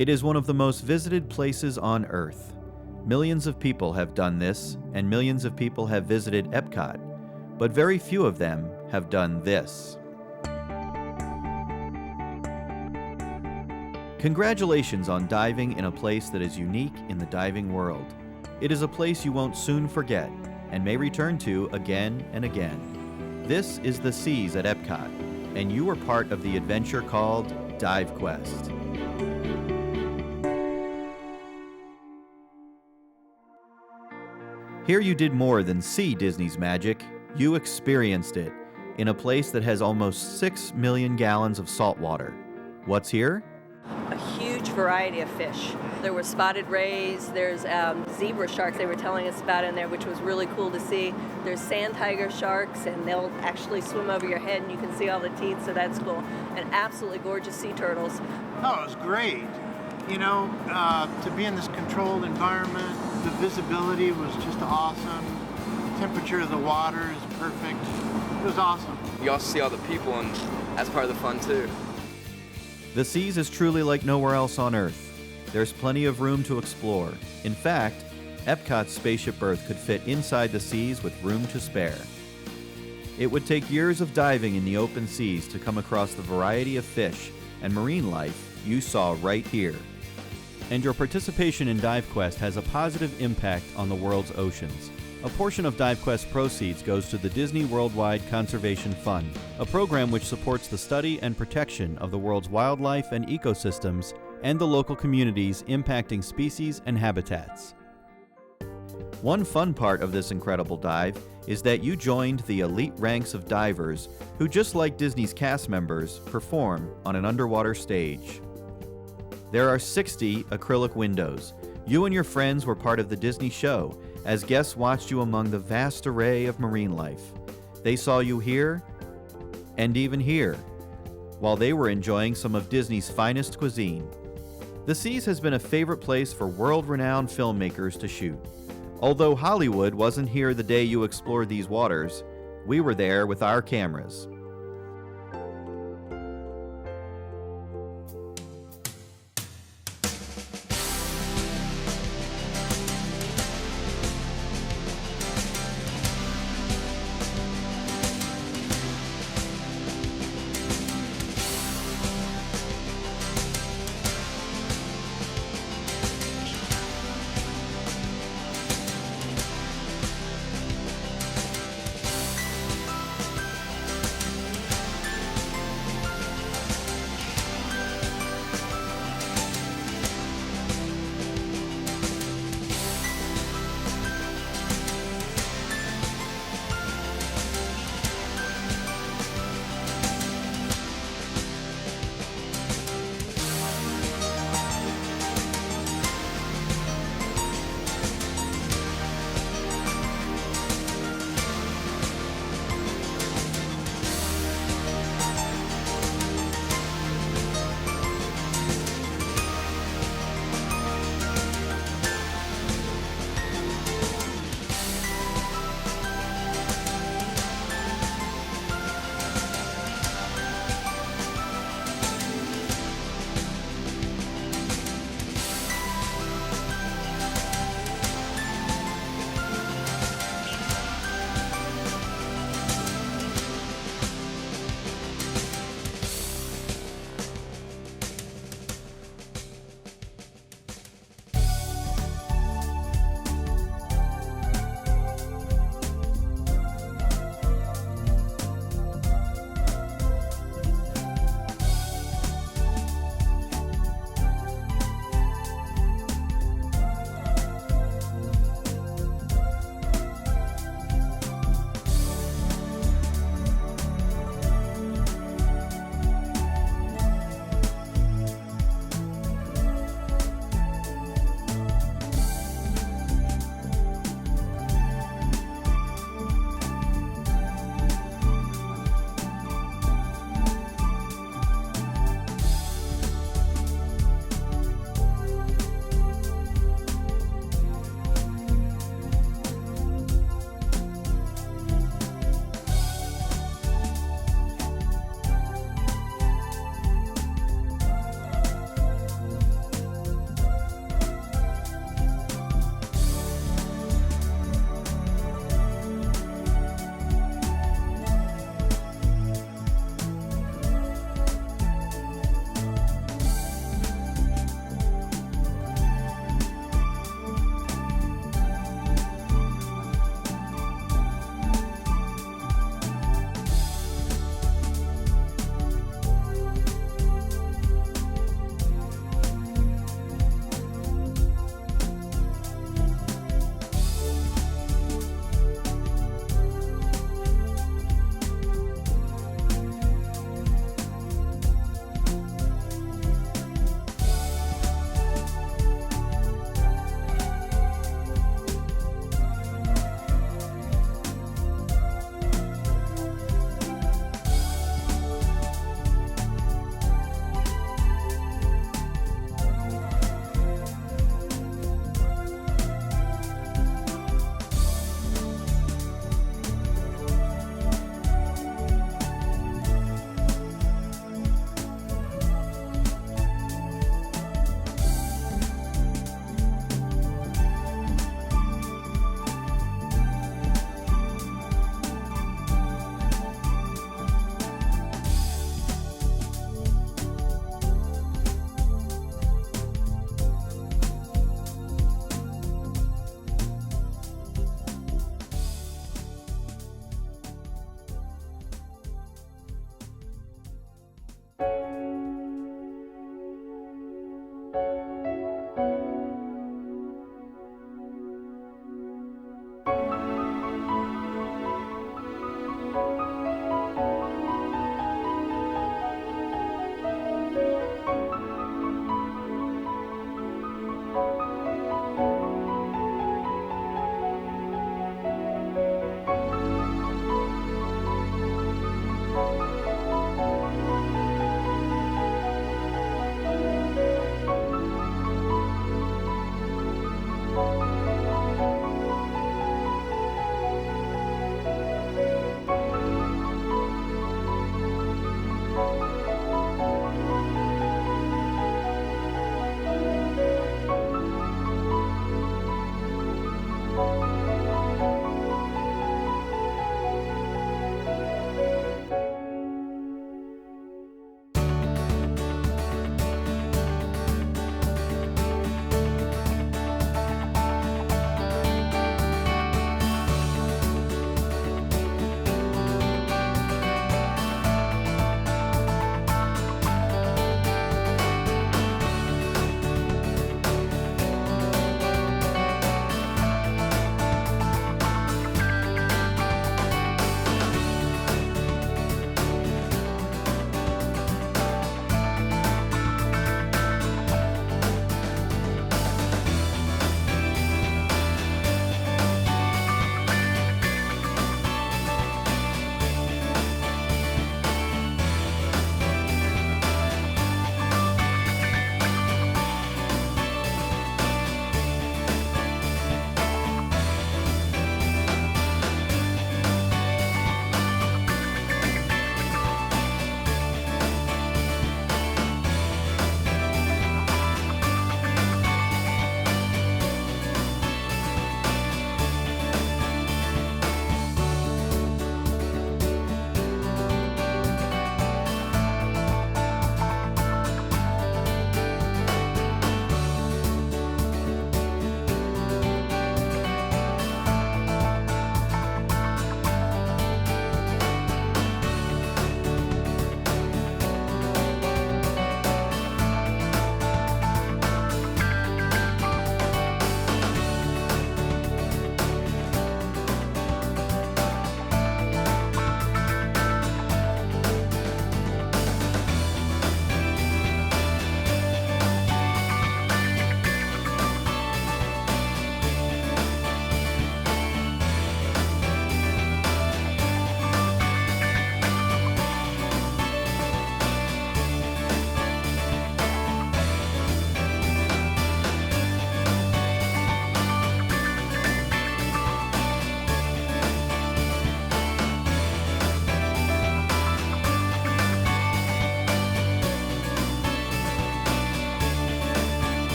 It is one of the most visited places on Earth. Millions of people have done this, and millions of people have visited Epcot, but very few of them have done this. Congratulations on diving in a place that is unique in the diving world. It is a place you won't soon forget and may return to again and again. This is the Seas at Epcot, and you are part of the adventure called Dive Quest. Here you did more than see Disney's magic, you experienced it in a place that has almost 6 million gallons of salt water. What's here? A huge variety of fish. There were spotted rays, there's zebra sharks they were telling us about in there, which was really cool to see. There's sand tiger sharks, and they'll actually swim over your head and you can see all the teeth, so that's cool. And absolutely gorgeous sea turtles. Oh, it was great. You know, to be in this controlled environment, the visibility was just awesome. The temperature of the water is perfect. It was awesome. You also see all the people, and that's part of the fun too. The Seas is truly like nowhere else on Earth. There's plenty of room to explore. In fact, Epcot's Spaceship Berth could fit inside the Seas with room to spare. It would take years of diving in the open seas to come across the variety of fish and marine life you saw right here. And your participation in Dive Quest has a positive impact on the world's oceans. A portion of Dive Quest proceeds goes to the Disney Worldwide Conservation Fund, a program which supports the study and protection of the world's wildlife and ecosystems and the local communities impacting species and habitats. One fun part of this incredible dive is that you joined the elite ranks of divers who, just like Disney's cast members, perform on an underwater stage. There are 60 acrylic windows. You and your friends were part of the Disney show as guests watched you among the vast array of marine life. They saw you here and even here, while they were enjoying some of Disney's finest cuisine. The Seas has been a favorite place for world-renowned filmmakers to shoot. Although Hollywood wasn't here the day you explored these waters, we were there with our cameras.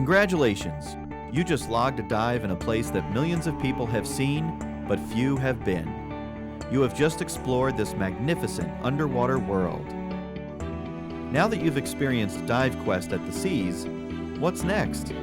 Congratulations! You just logged a dive in a place that millions of people have seen, but few have been. You have just explored this magnificent underwater world. Now that you've experienced Dive Quest at the Seas, what's next?